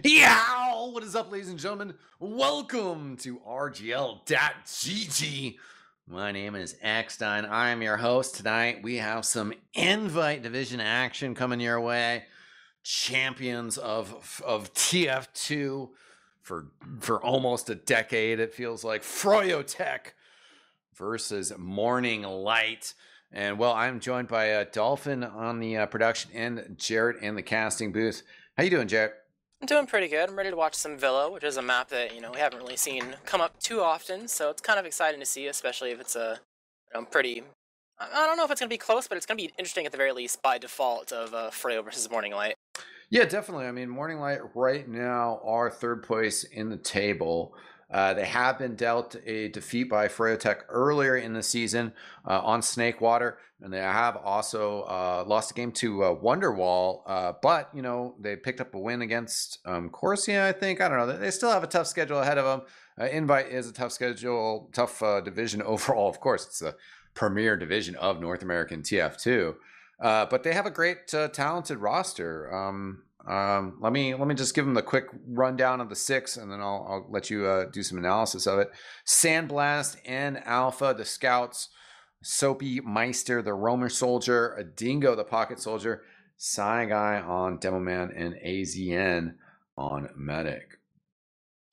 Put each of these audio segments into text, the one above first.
Yow! What is up, ladies and gentlemen? Welcome to RGL.GG. My name is Eckstein. I'm your host. Tonight we have some Invite Division action coming your way. Champions of TF2 for almost a decade, it feels like. Froyotech versus Morning Light. And well, I'm joined by Dolphin on the production and Jarrett in the casting booth. How you doing, Jarrett? I'm doing pretty good. I'm ready to watch some Villa, which is a map that, we haven't really seen come up too often, so it's kind of exciting to see, especially if it's a pretty... I don't know if it's going to be close, but it's going to be interesting at the very least by default of Freo versus Morning Light. Yeah, definitely. I mean, Morning Light right now are third place in the table. They have been dealt a defeat by Froyotech earlier in the season on Snakewater, and they have also lost a game to Wonderwall. But they picked up a win against Corsia. I think, I don't know. They still have a tough schedule ahead of them. Invite is a tough schedule, tough division overall. Of course, it's the premier division of North American TF2. But they have a great, talented roster. Let me just give them the quick rundown of the six, and then I'll let you do some analysis of it. Sandblast and Alpha, the scouts. Soapy Meister, the Roamer Soldier. A Dingo, the Pocket Soldier. Psy Guy on Demoman, and AZN on Medic.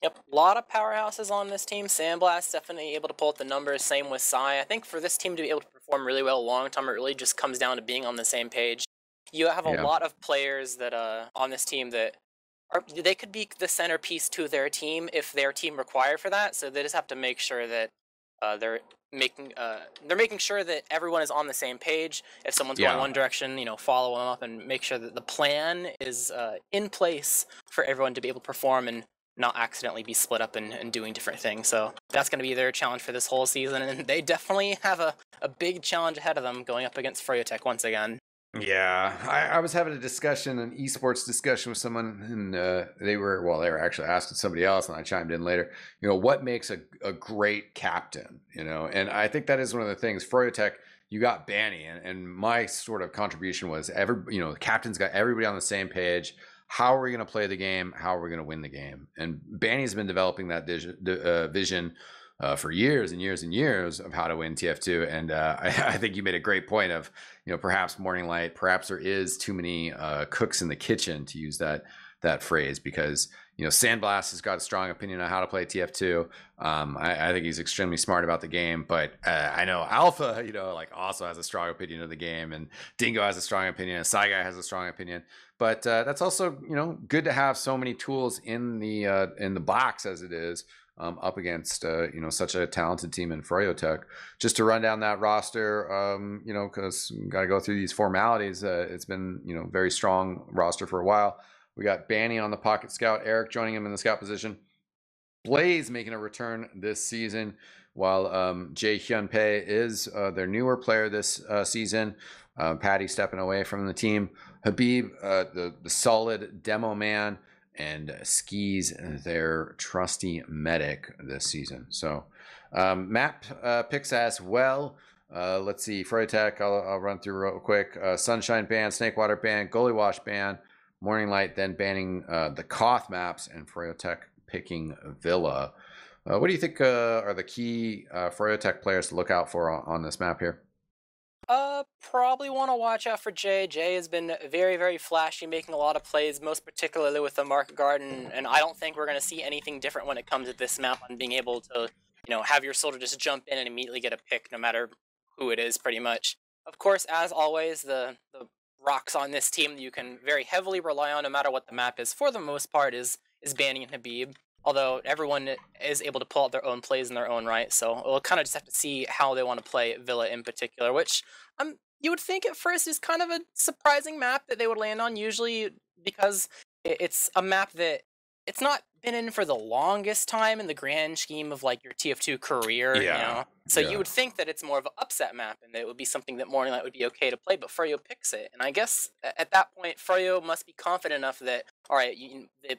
Yep, a lot of powerhouses on this team. Sandblast definitely able to pull up the numbers, same with Psy. I think for this team to be able to perform really well long term, it really just comes down to being on the same page. You have a lot of players that on this team that they could be the centerpiece to their team if their team required for that. So they just have to make sure that they're making sure that everyone is on the same page. If someone's going one direction, follow them up and make sure that the plan is in place for everyone to be able to perform and not accidentally be split up and doing different things. So that's going to be their challenge for this whole season, and they definitely have a big challenge ahead of them going up against Froyotech once again. Yeah, I was having a discussion, an esports discussion with someone, and they were actually asking somebody else, and I chimed in later. What makes a great captain? And I think that is one of the things. Froyotech, you got Banny, and my sort of contribution was the captain's got everybody on the same page. How are we going to play the game? How are we going to win the game? And Banny's been developing that vision for years and years and years of how to win TF2. And I think you made a great point of, perhaps Morning Light, perhaps there is too many cooks in the kitchen, to use that phrase, because Sandblast has got a strong opinion on how to play TF2. I think he's extremely smart about the game, but I know Alpha, also has a strong opinion of the game, and Dingo has a strong opinion, and Psy Guy has a strong opinion. But that's also, good to have so many tools in the box as it is. Up against such a talented team in Froyotech. Just to run down that roster, because we got to go through these formalities. It's been very strong roster for a while. We got Banny on the Pocket Scout, Eric joining him in the scout position, Blaze making a return this season, while Jae Hyun Pae is their newer player this season. Patty stepping away from the team. Habib, the solid demo man, and Skis, their trusty medic this season. So map picks as well. Let's see, Froyotech, I'll run through real quick. Sunshine ban, Snakewater ban, Goalie Wash ban, Morning Light then banning the Koth maps, and Froyotech picking Villa. What do you think are the key Froyotech players to look out for on this map here? Probably want to watch out for Jay. Jay has been very, very flashy, making a lot of plays, most particularly with the Market Garden, and I don't think we're going to see anything different when it comes to this map on being able to, have your soldier just jump in and immediately get a pick, no matter who it is, pretty much. Of course, as always, the rocks on this team that you can very heavily rely on, no matter what the map is, for the most part, is Banny and Habib. Although everyone is able to pull out their own plays in their own right, so we'll kind of just have to see how they want to play Villa in particular, which you would think at first is kind of a surprising map that they would land on, usually because it's a map that it's not been in for the longest time in the grand scheme of like your TF2 career, So you would think that it's more of an upset map and that it would be something that Morning Light would be okay to play, but Freo picks it. And I guess at that point, Freo must be confident enough that, all right, the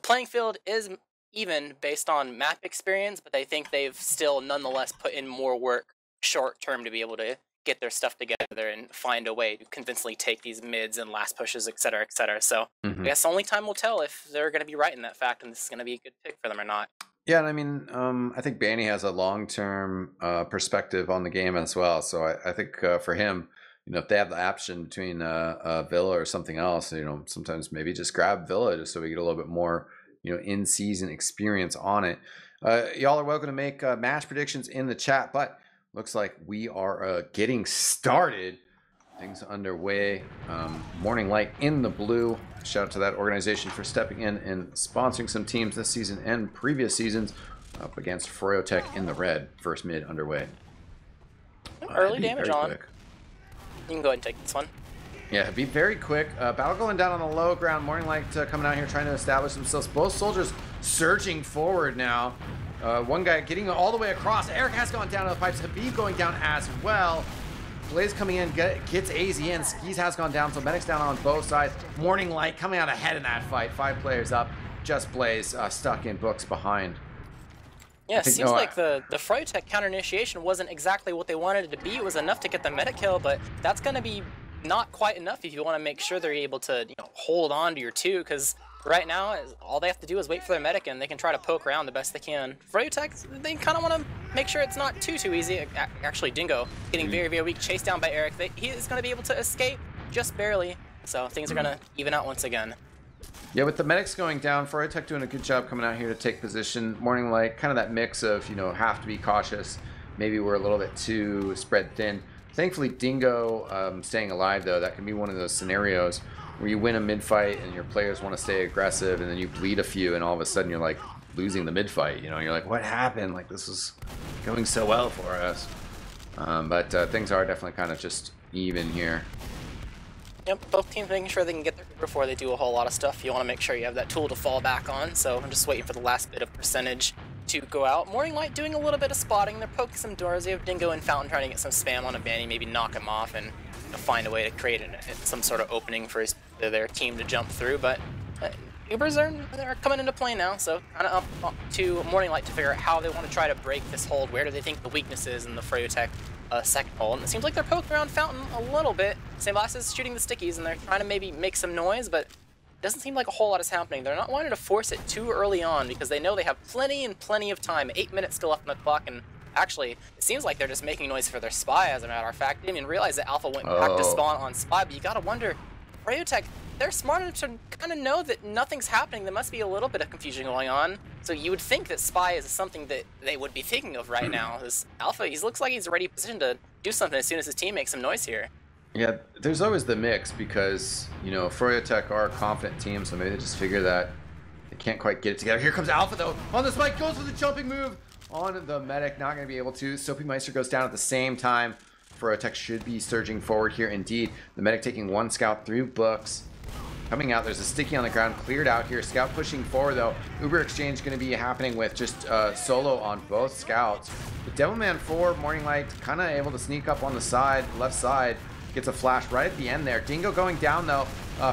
playing field is even based on map experience, but they think they've still nonetheless put in more work short term to be able to get their stuff together and find a way to convincingly take these mids and last pushes, et cetera, et cetera. So I guess only time will tell if they're going to be right in that fact and this is going to be a good pick for them or not. Yeah, and I mean, I think Banny has a long-term perspective on the game as well. So I think for him, if they have the option between Villa or something else, sometimes maybe just grab Villa just so we get a little bit more, in-season experience on it. Y'all are welcome to make match predictions in the chat, but looks like we are getting started. Things underway. Morning Light in the blue. Shout out to that organization for stepping in and sponsoring some teams this season and previous seasons. Up against Froyotech in the red. First mid underway. Early damage on. Quick. You can go ahead and take this one. Yeah, be very quick. Battle going down on the low ground. Morning Light coming out here trying to establish themselves. Both soldiers surging forward now. One guy getting all the way across. Eric has gone down to the pipes. Habib going down as well. Blaze coming in, gets AZ in. Skis has gone down, so Medic's down on both sides. Morning Light coming out ahead in that fight. 5 players up. Just Blaze stuck in books behind. Yeah, it seems like the Froyotech counter initiation wasn't exactly what they wanted it to be. It was enough to get the medic kill, but that's going to be not quite enough if you want to make sure they're able to hold on to your 2, because right now all they have to do is wait for their medic and they can try to poke around the best they can. Froyotech, they kind of want to make sure it's not too easy. Actually, Dingo getting very, very weak, chased down by Eric. He is going to be able to escape just barely, so things are going to even out once again. Yeah, with the medics going down, Froyotech doing a good job coming out here to take position. Morning Light, kind of that mix of, have to be cautious. Maybe we're a little bit too spread thin. Thankfully, Dingo staying alive, though. That can be one of those scenarios where you win a mid-fight and your players want to stay aggressive, and then you bleed a few, and all of a sudden you're, like, losing the mid-fight. You're like, what happened? Like, this is going so well for us. But things are definitely kind of just even here. Yep, both teams making sure they can get there before they do a whole lot of stuff. You want to make sure you have that tool to fall back on, so I'm just waiting for the last bit of percentage to go out. Morning Light doing a little bit of spotting. They're poking some doors. They have Dingo and Fountain trying to get some spam on a Banny, maybe knock him off and find a way to create some sort of opening for their team to jump through. But Ubers are coming into play now, so kind of up to Morning Light to figure out how they want to try to break this hold. Where do they think the weakness is in the Froyotech second hold? And it seems like they're poking around Fountain a little bit. Sandblast is shooting the stickies, and they're trying to maybe make some noise, but doesn't seem like a whole lot is happening. They're not wanting to force it too early on because they know they have plenty of time. 8 minutes still left on the clock, and actually, it seems like they're just making noise for their spy, as a matter of fact. I didn't even realize that Alpha went back to spawn on spy, but you gotta wonder, Froyotech, they're smart enough to kind of know that nothing's happening. There must be a little bit of confusion going on. So you would think that spy is something that they would be thinking of right now. This Alpha, he looks like he's already positioned to do something as soon as his team makes some noise here. Yeah, there's always the mix because, Froyotech are a confident team, so maybe they just figure that they can't quite get it together. Here comes Alpha, though, on the spike, goes for the jumping move on the medic, not going to be able to. Soapy Meister goes down at the same time. Froyotech should be surging forward here indeed. The medic taking one scout through books. Coming out, there's a sticky on the ground, cleared out here. Scout pushing forward, though. Uber exchange going to be happening with just solo on both scouts. The Devilman 4, Morning Light, kind of able to sneak up on the side, left side. Gets a flash right at the end there. Dingo going down, though,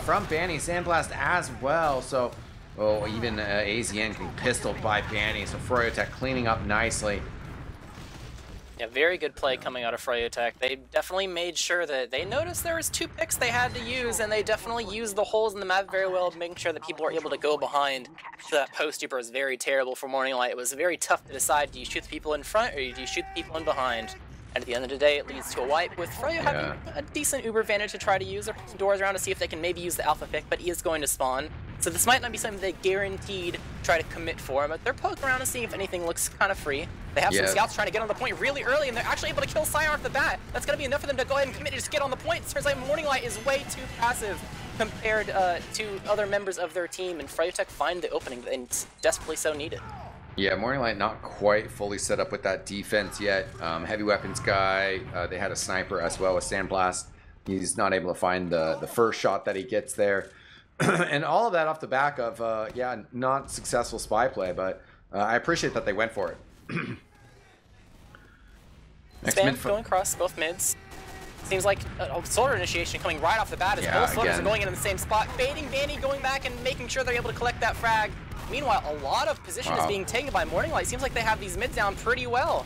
from Banny. Sandblast as well. So, even AZN getting pistoled by Banny. So, Froyotech cleaning up nicely. Yeah, very good play coming out of Froyotech. They definitely made sure that they noticed there was 2 picks they had to use, and they definitely used the holes in the map very well, making sure that people were able to go behind. So that post Uber was very terrible for Morning Light. It was very tough to decide, do you shoot the people in front or do you shoot the people in behind? And at the end of the day, it leads to a wipe, with Froyo having a decent Uber advantage to try to use. They're putting doors around to see if they can maybe use the Alpha pick, but he is going to spawn. So this might not be something they guaranteed try to commit for, but they're poking around and seeing if anything looks kind of free. They have some scouts trying to get on the point really early, and they're actually able to kill Scion off the bat. That's going to be enough for them to go ahead and commit and just get on the point. It turns out Morning Light is way too passive compared to other members of their team, and Froyotech find the opening that they desperately so needed. Yeah, Morning Light not quite fully set up with that defense yet. Heavy weapons guy, they had a sniper as well with Sandblast. He's not able to find the first shot that he gets there. And all of that off the back of, not successful spy play, but I appreciate that they went for it. Spam going across both mids. Seems like a solar initiation coming right off the bat as both soldiers are going in the same spot. Baiting Banny, going back and making sure they're able to collect that frag. Meanwhile, a lot of position is being taken by Morning Light. Seems like they have these mids down pretty well.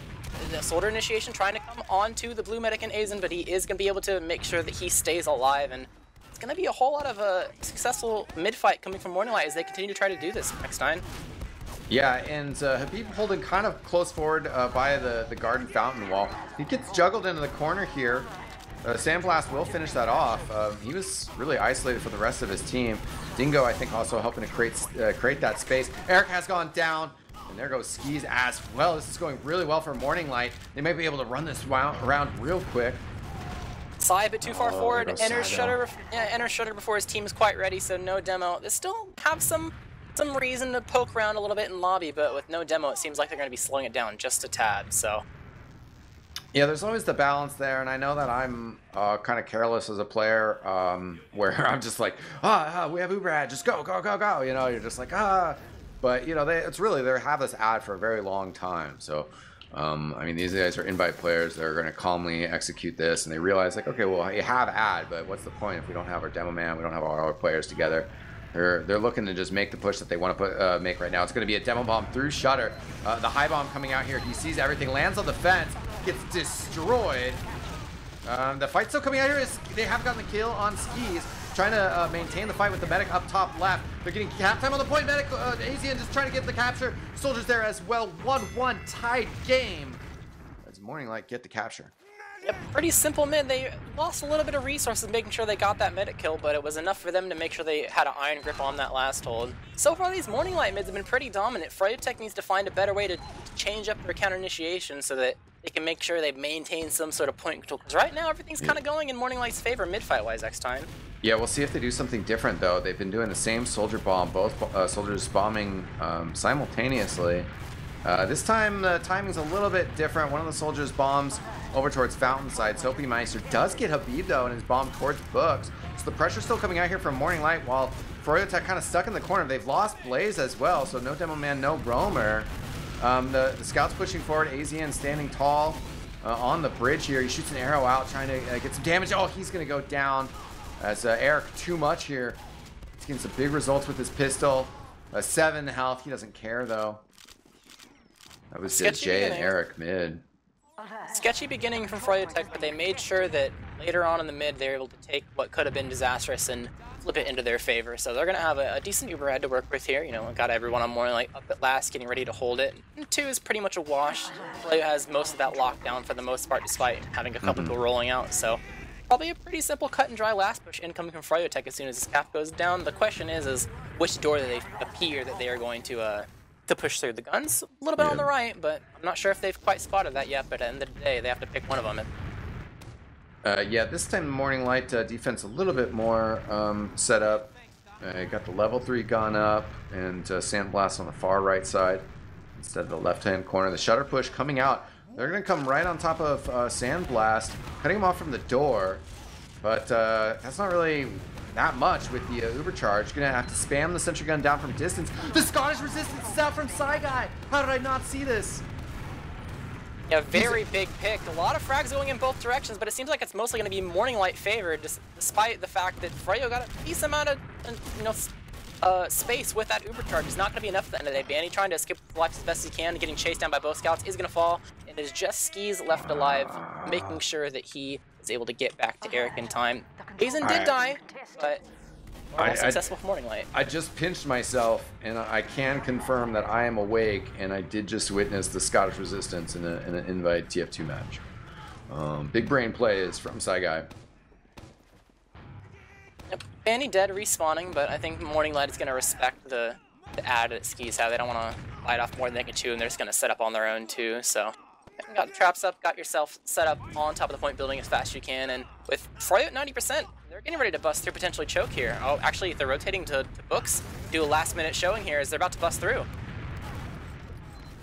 the Soldier Initiation trying to come onto the blue medic and Azen, but he is going to be able to make sure that he stays alive, and it's going to be a whole lot of a successful mid-fight coming from Morning Light as they continue to try to do this, X9. Yeah, and Habib holding kind of close forward by the garden fountain wall. He gets juggled into the corner here. Sandblast will finish that off. He was really isolated from the rest of his team. Dingo, I think, also helping to create that space. Eric has gone down, and there goes Skis as well. This is going really well for Morning Light. They may be able to run this around real quick. Sai a bit too far forward, enters Saido. Shutter before his team is quite ready, so no demo. They still have some reason to poke around a little bit in lobby, but with no demo, it seems like they're going to be slowing it down just a tad, so. Yeah, there's always the balance there, and I know that I'm kind of careless as a player, where I'm just like, we have Uberad, just go, go, go, go. You know, you're just like, But, you know, they have this ad for a very long time. So, I mean, these guys are invite players. They're going to calmly execute this, and they realize, like, okay, well, you have ad, but what's the point if we don't have our demo man, we don't have all our players together? They're looking to just make the push that they want to make right now. It's going to be a demo bomb through Shutter. The high bomb coming out here. He sees everything, lands on the fence, gets destroyed. The fight still coming out here. They have gotten the kill on Skis, trying to maintain the fight with the medic up top left. They're getting cap time on the point. Medic, Azian just trying to get the capture. Soldiers there as well. 1-1 tied game. As Morning Light get the capture. Yep, pretty simple mid. They lost a little bit of resources making sure they got that medic kill, but it was enough for them to make sure they had an iron grip on that last hold. So far, these Morning Light mids have been pretty dominant. Fryotech needs to find a better way to change up their counter initiation so that they can make sure they maintain some sort of point control. Because right now, everything's kind of going in Morning Light's favor mid-fight-wise, X-Time. Yeah, we'll see if they do something different, though. They've been doing the same soldier bomb, both soldiers bombing simultaneously. This time, the timing's a little bit different. One of the soldiers bombs over towards Fountain side. Soapy Meister does get Habib, though, and his bomb towards Books. So the pressure's still coming out here from Morning Light, while Froyotech kind of stuck in the corner. They've lost Blaze as well, so no Demo Man, no Roamer. The scouts pushing forward. Azian standing tall on the bridge here. He shoots an arrow out, trying to get some damage. Oh, he's going to go down as Eric too much here. He's getting some big results with his pistol. 7 health. He doesn't care, though. That was Jay and Eric mid. Sketchy beginning from Fryotech, but they made sure that later on in the mid they were able to take what could have been disastrous and flip it into their favor. So they're going to have a decent Uber head to work with here. You know, got everyone on Morning Light up at last, getting ready to hold it. And 2 is pretty much a wash. Fryotech has most of that locked down for the most part, despite having a couple people rolling out. So probably a pretty simple cut and dry last push incoming from Fryotech as soon as this cap goes down. The question is which door do they appear that they are going to push through. The gun's a little bit on the right, but I'm not sure if they've quite spotted that yet, but at the end of the day, they have to pick one of them. Yeah, this time Morning Light defense a little bit more set up. Got the level 3 gun up, and Sandblast on the far right side instead of the left-hand corner. The shutter push coming out. They're going to come right on top of Sandblast, cutting him off from the door, but that's not really that much with the Uber charge. Gonna have to spam the sentry gun down from distance. The Scottish resistance is out from Saigai. How did I not see this? Yeah, very big pick. A lot of frags going in both directions, but it seems like it's mostly going to be Morning Light favored, despite the fact that Freyo got a decent amount of space with that Uber charge. It's not going to be enough at the end of the day. Banny trying to escape with life as best he can, getting chased down by both scouts, is going to fall, and it is just Skis left alive, making sure that he is able to get back to Eric in time. Hazen did die, but successful for Morning Light. I just pinched myself, and I can confirm that I am awake, and I did just witness the Scottish Resistance in an invite TF2 match. Big brain plays from Saigai. Yep. Banny dead, respawning, but I think Morning Light is going to respect the ad that Skis have. They don't want to light off more than they can chew, and they're just going to set up on their own too, so... Got the traps up, got yourself set up on top of the point building as fast as you can, and with Froyo at 90%, they're getting ready to bust through, potentially choke here. Oh, actually, they're rotating to Books, do a last-minute showing here as they're about to bust through.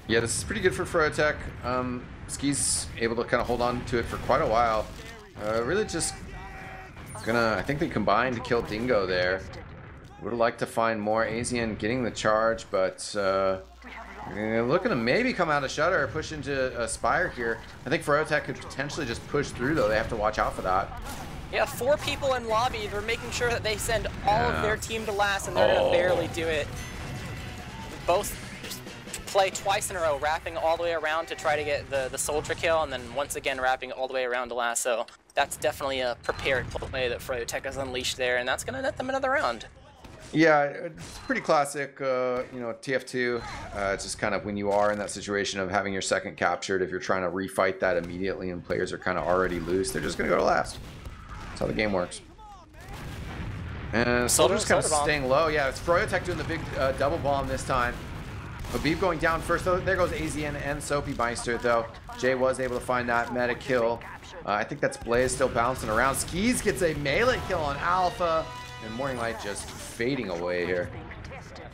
Yeah, this is pretty good for Froyotech. Skis able to kind of hold on to it for quite a while. Really just gonna, I think they combined to kill Dingo there. Would have liked to find more. Azian getting the charge, but looking to maybe come out of Shutter or push into Spire here. I think Froyotech could potentially just push through, though. They have to watch out for that. Yeah, 4 people in lobby. They're making sure that they send all of their team to last, and they're going to barely do it. Both just play twice in a row, wrapping all the way around to try to get the soldier kill, and then once again wrapping all the way around to lasso. That's definitely a prepared play that FroyoTech has unleashed there, and that's going to net them another round. Yeah, it's pretty classic, you know, TF2. It's just kind of when you are in that situation of having your second captured, if you're trying to refight that immediately and players are kind of already loose, they're just going to go to last. That's how the game works. And Soldier's kind of staying low. Yeah, it's FroyoTech doing the big double bomb this time. Habib going down first, though. There goes AZN and Soapy Meister, though. Jay was able to find that meta kill. I think that's Blaze still bouncing around. Skis gets a melee kill on Alpha. And Morning Light just fading away here.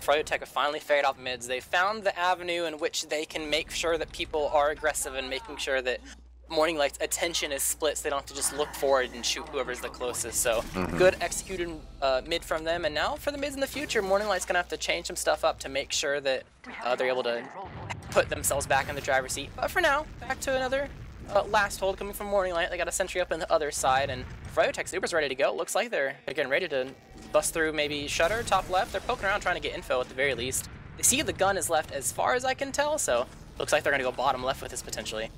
FroyoTech have finally figured out mids. They found the avenue in which they can make sure that people are aggressive and making sure that Morning Light's attention is split so they don't have to just look forward and shoot whoever's the closest. So good executed mid from them. And now for the mids in the future, Morning Light's going to have to change some stuff up to make sure that they're able to put themselves back in the driver's seat. But for now, back to another last hold coming from Morning Light. They got a sentry up on the other side, and FroyoTech Super's ready to go. Looks like they're getting ready to bust through maybe Shutter, top left. They're poking around trying to get info at the very least. They see the gun is left as far as I can tell, so looks like they're going to go bottom left with this potentially.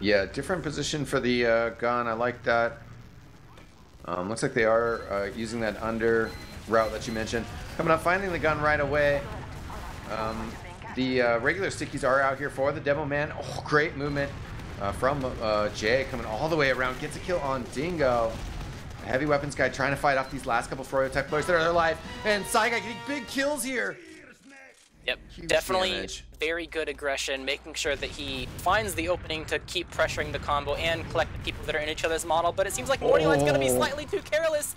Yeah, different position for the gun. I like that. Looks like they are using that under route that you mentioned. Coming up, finding the gun right away. The regular stickies are out here for the Demo Man. Oh, great movement from Jay coming all the way around. Gets a kill on Dingo. A heavy weapons guy trying to fight off these last couple FroyoTech players that are alive. And Psy Guy getting big kills here. Yep, Huge definitely damage. Very good aggression, making sure that he finds the opening to keep pressuring the combo and collect the people that are in each other's model, but it seems like Morning Light's gonna be slightly too careless.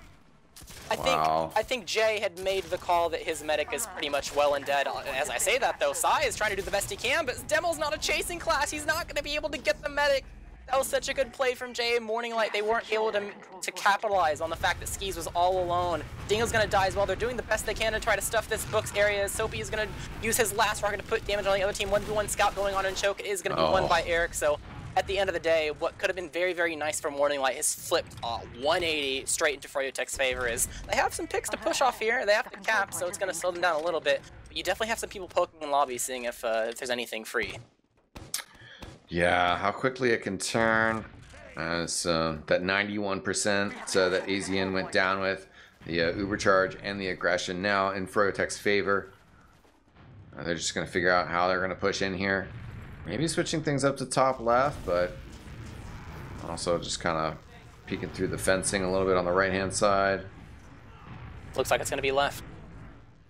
I think Jay had made the call that his medic is pretty much well and dead. As I say that though, Psy is trying to do the best he can, but Demo's not a chasing class. He's not gonna be able to get the medic. That was such a good play from Jay and Morning Light. They weren't able to capitalize on the fact that Skis was all alone. Dingo's gonna die as well. They're doing the best they can to try to stuff this Book's area. Soapy is gonna use his last rocket to put damage on the other team. 1v1 scout going on, and Choke is gonna be won by Eric. So at the end of the day, what could have been very, very nice for Morning Light has flipped 180 straight into FroyoTech's favor. Is they have some picks to push off here. They have to cap, so it's gonna slow them down a little bit. But you definitely have some people poking in lobby, seeing if there's anything free. Yeah, how quickly it can turn. As that 91% that AZN went down with, the Uber charge and the aggression now in FroyoTech's favor. They're just going to figure out how they're going to push in here. Maybe switching things up to top left, but also just kind of peeking through the fencing a little bit on the right-hand side. Looks like it's going to be left.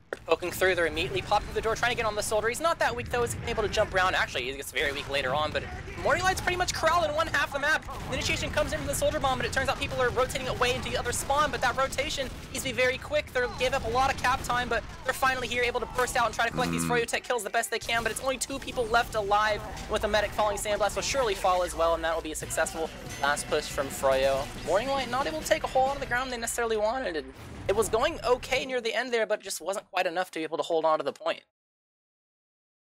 They're poking through, they're immediately popping through the door, trying to get on the soldier. He's not that weak though, he's able to jump around. Actually, he gets very weak later on, but Morning Light's pretty much corralled in one half the map. The initiation comes in from the soldier bomb, but it turns out people are rotating away into the other spawn, but that rotation needs to be very quick. They gave up a lot of cap time, but they're finally here, able to burst out and try to collect these FroyoTech kills the best they can, but it's only 2 people left alive with the medic falling Sandblast, will surely fall as well, and that will be a successful last push from Froyo. Morning Light not able to take a whole lot of the ground they necessarily wanted. It was going okay near the end there, but just wasn't quite enough to be able to hold on to the point.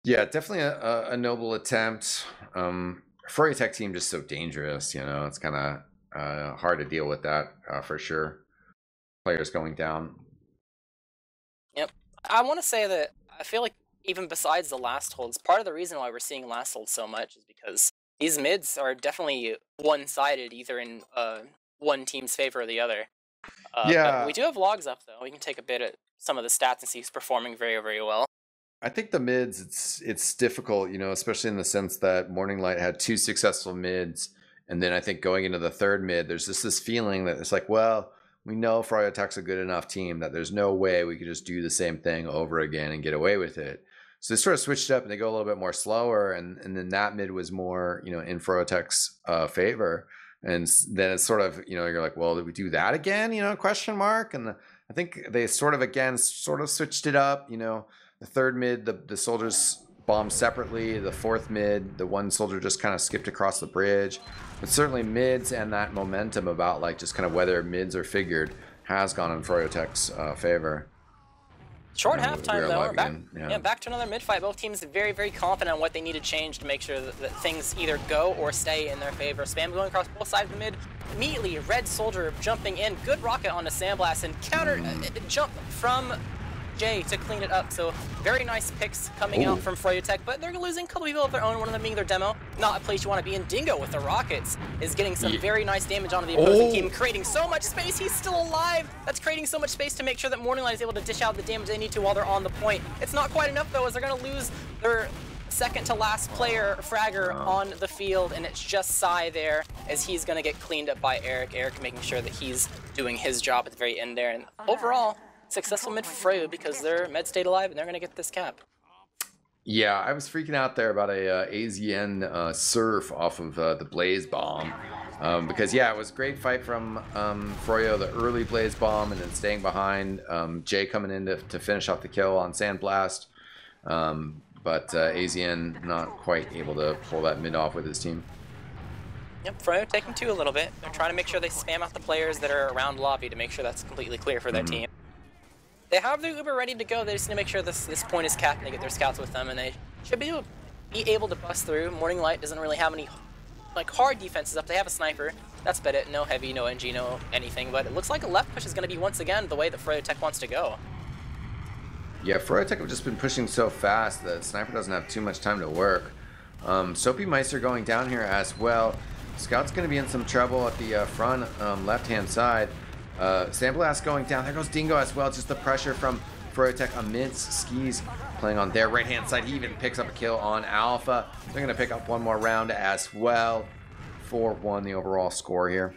Yeah, definitely a noble attempt. FroyoTech team just so dangerous, you know. It's kind of hard to deal with that for sure. Players going down. Yep. I want to say that I feel like even besides the last holds, part of the reason why we're seeing last holds so much is because these mids are definitely one-sided, either in one team's favor or the other. But we do have logs up though. We can take a bit at some of the stats and see who's performing very, very well. I think the mids, it's difficult, you know, especially in the sense that Morning Light had 2 successful mids, and then I think going into the third mid, there's just this feeling that it's like, well, we know FroyoTech's a good enough team that there's no way we could just do the same thing over again and get away with it. So they sort of switched up and they go a little bit more slower, and then that mid was more, you know, in FroyoTech's favor. And then it's sort of, you know, you're like, well, did we do that again? You know, question mark. And I think they sort of switched it up. You know, the third mid, the soldiers bombed separately. The fourth mid, the one soldier just kind of skipped across the bridge. But certainly mids and that momentum about like just kind of whether mids are figured has gone in FroyoTech's favor. Short halftime though, back to another mid fight. Both teams very, very confident on what they need to change to make sure that things either go or stay in their favor. Spam going across both sides of the mid. Immediately, Red Soldier jumping in. Good rocket onto Sandblast and counter jump from Jay to clean it up. So very nice picks coming out from Froyotech, but they're losing a couple people of their own, one of them being their demo. Not a place you want to be in. Dingo with the rockets is getting some very nice damage onto the opposing team, creating so much space. He's still alive. That's creating so much space to make sure that Morning Light is able to dish out the damage they need to while they're on the point. It's not quite enough though, as they're going to lose their second to last player, Fragger, on the field, and it's just Psy there as he's going to get cleaned up by Eric. Eric making sure that he's doing his job at the very end there. And overall, successful mid for Freya because their med stayed alive and they're going to get this cap. Yeah, I was freaking out there about a AZN surf off of the Blaze Bomb. Because, yeah, it was a great fight from Froyo, the early Blaze Bomb, and then staying behind. Jay coming in to finish off the kill on Sandblast. But AZN not quite able to pull that mid off with his team. Yep, Froyo taking two a little bit. They're trying to make sure they spam out the players that are around lobby to make sure that's completely clear for their team. They have their Uber ready to go. They just need to make sure this point is capped and they get their scouts with them, and they should be able to bust through. Morning Light doesn't really have any like hard defenses up. They have a sniper. That's about it. No heavy, no NG, no anything. But it looks like a left push is going to be once again the way that Froyotech wants to go. Yeah, Froyotech have just been pushing so fast that Sniper doesn't have too much time to work. Soapy Meister going down here as well. Scout's going to be in some trouble at the front left-hand side. Sandblast going down. There goes Dingo as well. Just the pressure from Froyotech amidst Skis playing on their right-hand side. He even picks up a kill on Alpha. They're going to pick up one more round as well. 4-1 the overall score here.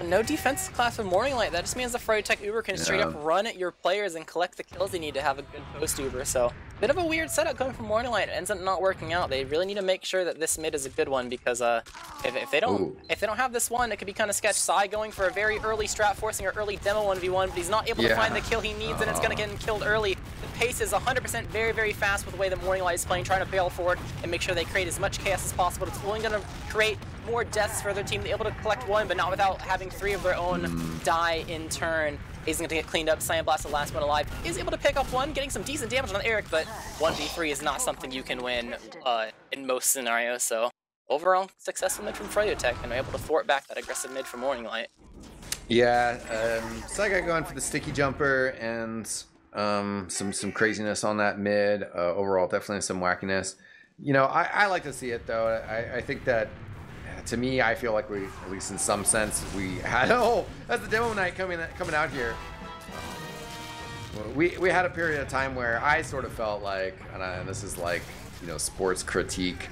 No defensive class with Morning Light. That just means the Froyotech Uber can straight up run at your players and collect the kills they need to have a good post Uber. So bit of a weird setup coming from Morning Light. It ends up not working out. They really need to make sure that this mid is a good one because if they don't have this one, it could be kind of sketch. Psy going for a very early strat, forcing an early demo 1v1, but he's not able to find the kill he needs, and it's going to get him killed early. The pace is 100% very, very fast with the way that Morning Light is playing, trying to bail forward and make sure they create as much chaos as possible. It's only going to create more deaths for their team. They're able to collect one, but not without having three of their own die in turn. He's going to get cleaned up. Sandblast, the last one alive, is able to pick up one, getting some decent damage on Eric, but 1v3 is not something you can win in most scenarios. So overall, successful mid from Froyotech, and able to thwart back that aggressive mid from Morning Light. Yeah, Saiga going for the sticky jumper and some craziness on that mid. Overall, definitely some wackiness. You know, I like to see it though. I think that, to me, I feel like we, at least in some sense, we had, that's the demo night coming out here. We had a period of time where I sort of felt like, and this is like, you know, sports critique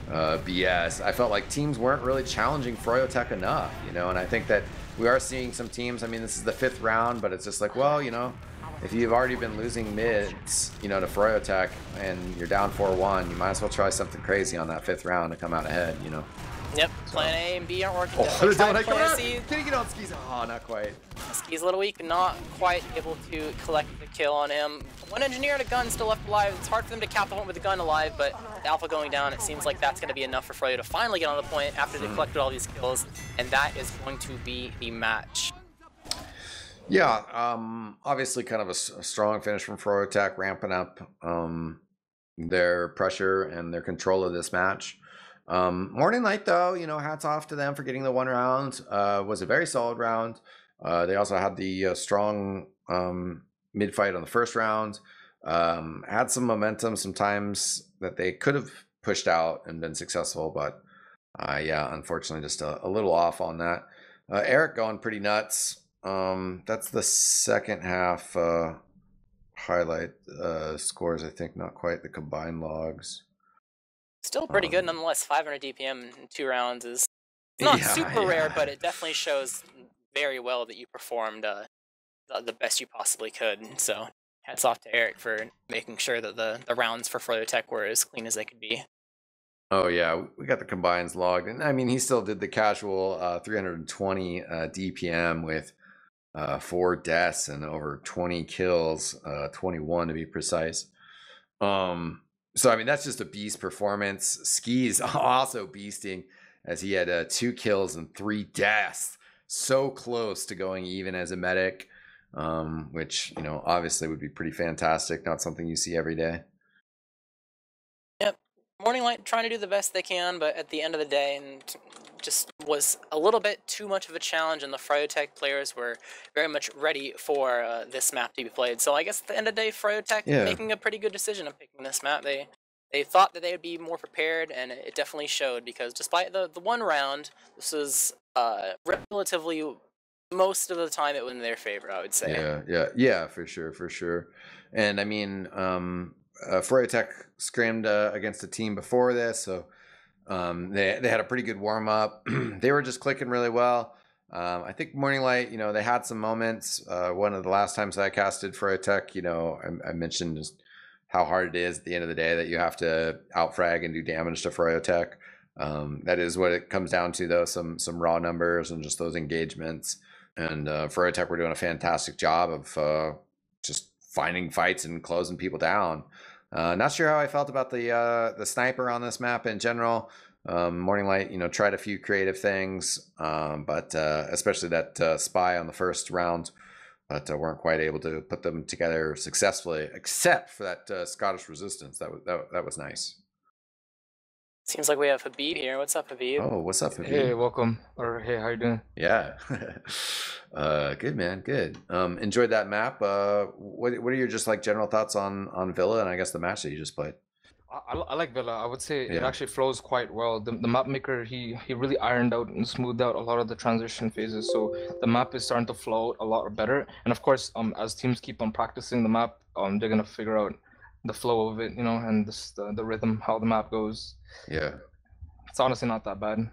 BS. I felt like teams weren't really challenging Froyotech enough, you know, and I think that we are seeing some teams. I mean, this is the 5th round, but it's just like, well, you know, if you've already been losing mids, you know, to Froyotech and you're down 4-1, you might as well try something crazy on that 5th round to come out ahead, you know. Yep, plan A and B aren't working. Oh, plan C. Can he get on Skis? Oh, not quite. Skis a little weak, not quite able to collect the kill on him. One engineer and a gun still left alive. It's hard for them to cap the point with the gun alive, but the Alpha going down, it seems like that's going to be enough for Froyo to finally get on the point after they collected all these kills, and that is going to be the match. Yeah, obviously kind of a strong finish from Froyotech, ramping up their pressure and their control of this match. Morning Light, though, you know, hats off to them for getting the 1 round. Was a very solid round. They also had the strong mid fight on the 1st round. Had some momentum, some times that they could have pushed out and been successful, but yeah, unfortunately, just a little off on that. Eric going pretty nuts. That's the second half highlight scores, I think, not quite the combined logs. Still pretty good nonetheless. 500 DPM in 2 rounds is not super rare, but it definitely shows very well that you performed the best you possibly could. So hats off to Eric for making sure that the rounds for Froyotech were as clean as they could be. Oh yeah, we got the combines logged, and I mean he still did the casual 320 DPM with 4 deaths and over 20 kills, 21 to be precise. So, I mean, that's just a beast performance. Skis also beasting as he had 2 kills and 3 deaths. So close to going even as a medic, which, you know, obviously would be pretty fantastic. Not something you see every day. Yep. Morning Light trying to do the best they can, but at the end of the day, and just was a little bit too much of a challenge, and the Friotech players were very much ready for this map to be played. So I guess at the end of the day, Friotech Yeah. making a pretty good decision of picking this map. They thought that they would be more prepared, and it definitely showed, because despite the one round, this was relatively, most of the time it was in their favor, I would say. Yeah, for sure. And I mean, Friotech scrimmed against a team before this, so they had a pretty good warm up. They were just clicking really well. I think Morning Light, they had some moments. One of the last times that I casted Friotech, I mentioned just how hard it is at the end of the day that you have to outfrag and do damage to Friotech. That is what it comes down to, though, some raw numbers and just those engagements. And Friotech were doing a fantastic job of just finding fights and closing people down. Not sure how I felt about the sniper on this map in general. Morning Light, tried a few creative things, but especially that spy on the first round, but weren't quite able to put them together successfully, except for that Scottish resistance. That was nice. Seems like we have Habib here. What's up, Habib? Oh, what's up, Habib? Hey, welcome. Or hey, how you doing? Yeah. Good, man. Good. Enjoyed that map. What are your just like general thoughts on Villa and I guess the match that you just played? I like Villa. I would say it Yeah. actually flows quite well. The map maker, he really ironed out and smoothed out a lot of the transition phases. So the map is starting to flow a lot better. And of course, as teams keep on practicing the map, they're gonna figure out the flow of it, and the rhythm, how the map goes. Yeah. It's honestly not that bad.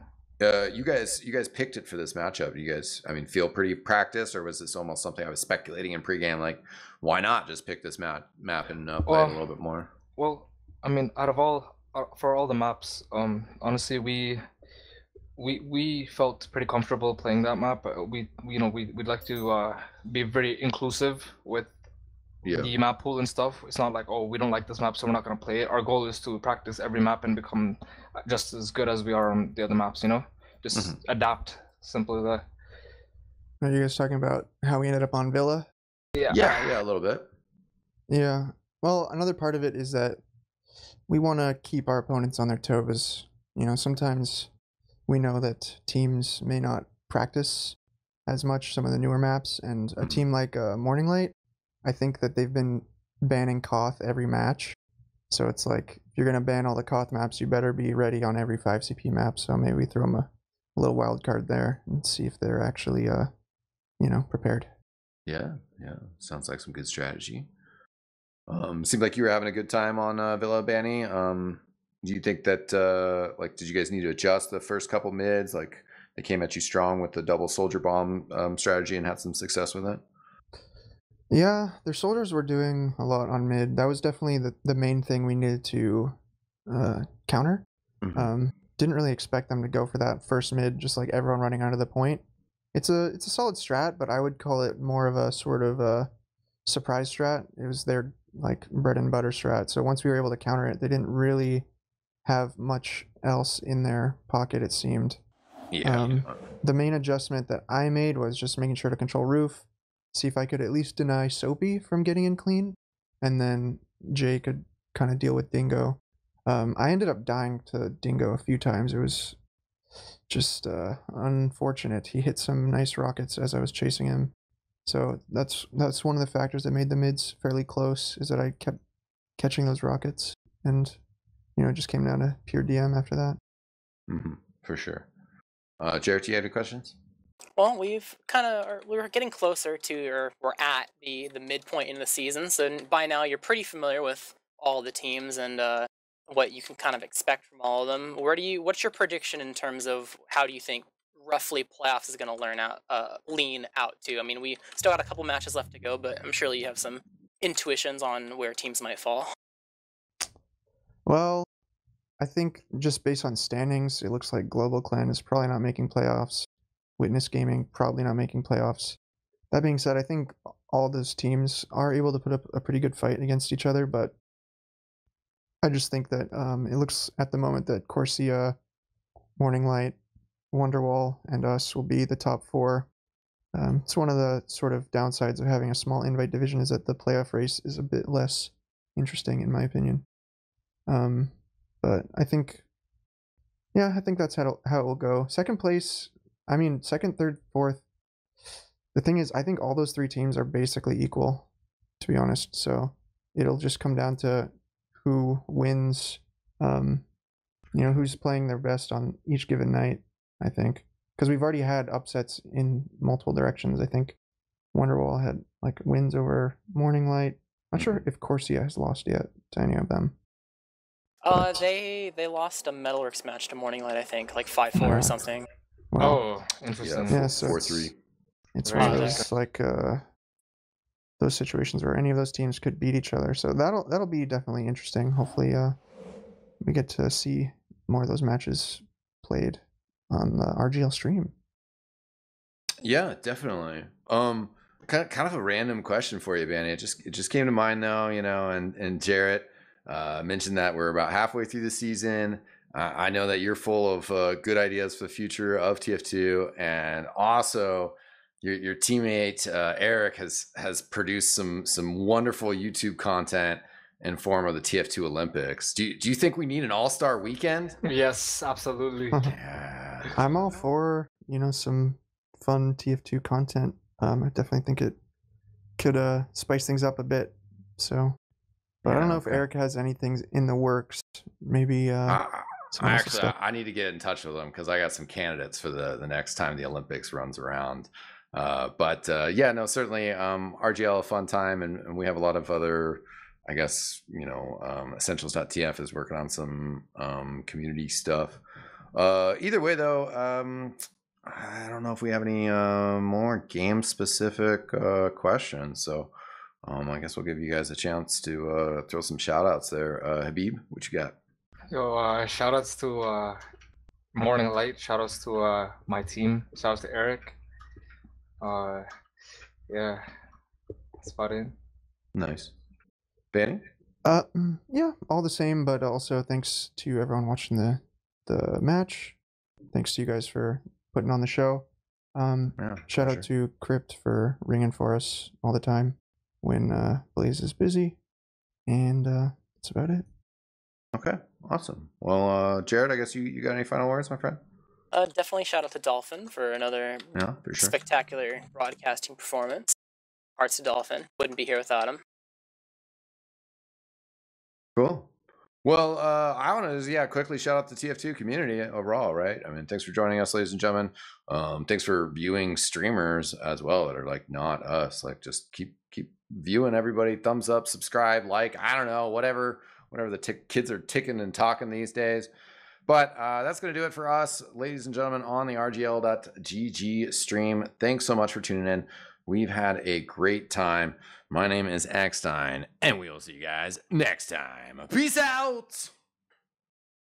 You guys picked it for this matchup. You guys, I mean, feel pretty practiced, or was this almost something I was speculating in pregame? Like, why not just pick this map and play it a little bit more? Well, I mean, out of all for all the maps, honestly, we felt pretty comfortable playing that map. We'd like to be very inclusive with the map pool and stuff. It's not like, oh, we don't like this map, so we're not gonna play it. Our goal is to practice every map and become just as good as we are on the other maps. Just adapt. Simple as that. Are you guys talking about how we ended up on Villa? Yeah, a little bit. Yeah. Well, another part of it is that we want to keep our opponents on their toes. Sometimes we know that teams may not practice as much some of the newer maps, and a team like Morning Light, I think that they've been banning Koth every match. So it's like, if you're going to ban all the Koth maps, you better be ready on every 5CP map. So maybe we throw them a little wild card there and see if they're actually, prepared. Yeah. Sounds like some good strategy. Seemed like you were having a good time on Villa, Banny. Do you think that, did you guys need to adjust the first couple mids? Like, they came at you strong with the double soldier bomb strategy and had some success with it? Yeah, their soldiers were doing a lot on mid. That was definitely the main thing we needed to counter. Didn't really expect them to go for that first mid, just like everyone running out of the point. It's a solid strat, but I would call it more of a sort of a surprise strat. It was their like bread and butter strat. So once we were able to counter it, they didn't really have much else in their pocket, it seemed. The main adjustment that I made was just making sure to control roof, see if I could at least deny Soapy from getting in clean, and then Jay could kind of deal with Dingo. I ended up dying to Dingo a few times. It was just unfortunate. He hit some nice rockets as I was chasing him. So that's one of the factors that made the mids fairly close, is that I kept catching those rockets, and it just came down to pure DM after that. For sure. Jared, do you have any questions? Well, we're getting closer to, or we're at the midpoint in the season, so by now you're pretty familiar with all the teams and what you can kind of expect from all of them. What's your prediction in terms of how do you think roughly playoffs is going to lean out to? I mean, we still got a couple matches left to go, but I'm sure you have some intuitions on where teams might fall. Well, I think just based on standings, it looks like Global Clan is probably not making playoffs. Witness Gaming probably not making playoffs. That being said, I think all those teams are able to put up a pretty good fight against each other, but I just think that it looks at the moment that Corsia, Morning Light, Wonderwall, and us will be the top four. It's one of the sort of downsides of having a small invite division, is that the playoff race is a bit less interesting, in my opinion. But I think that's how it will go. Second place, I mean, second, third, fourth. The thing is, I think all those 3 teams are basically equal, to be honest. So it'll just come down to who wins, who's playing their best on each given night, I think. Because we've already had upsets in multiple directions. I think Wonderwall had like wins over Morning Light. Not sure if Corsia has lost yet to any of them. They lost a Metalworks match to Morning Light, I think, like 5-4 or something. Wow. Oh, interesting. Yeah, so 4-3. It's one of those like those situations where any of those teams could beat each other. So that'll be definitely interesting. Hopefully, we get to see more of those matches played on the RGL stream. Yeah, definitely. Kind of a random question for you, Banny. It just came to mind now, and Jarrett mentioned that we're about halfway through the season. I know that you're full of good ideas for the future of TF2, and also your teammate Eric has produced some wonderful YouTube content in form of the TF2 Olympics. Do you think we need an all-star weekend? Yes, absolutely. Yeah. I'm all for some fun TF2 content. I definitely think it could spice things up a bit. So, but I don't know if Eric has anything in the works. Maybe. I need to get in touch with him because I got some candidates for the next time the Olympics runs around. Certainly RGL a fun time, and we have a lot of other, I guess, Essentials.tf is working on some community stuff. Either way though, I don't know if we have any more game specific questions, so I guess we'll give you guys a chance to throw some shout outs there. Habib, what you got? Yo, shout outs to Morning Light, shout outs to my team, shout outs to Eric. Yeah, that's about it. Nice. Banny? Yeah, all the same, but also thanks to everyone watching the match. Thanks to you guys for putting on the show. Shout out to Crypt for ringing for us all the time when Blaze is busy, and that's about it. Okay, awesome. Well, Jared, I guess you got any final words, my friend? Definitely shout out to Dolphin for another spectacular broadcasting performance. Hearts to Dolphin. Wouldn't be here without him. Cool. Well, I want to quickly shout out the TF2 community overall, right? I mean, thanks for joining us, ladies and gentlemen. Thanks for viewing streamers as well that are like not us. Like, just keep viewing everybody. Thumbs up, subscribe, like, I don't know, whatever the kids are ticking and talking these days. But that's going to do it for us, ladies and gentlemen, on the RGL.GG stream. Thanks so much for tuning in. We've had a great time. My name is Eckstein, and we will see you guys next time. Peace out!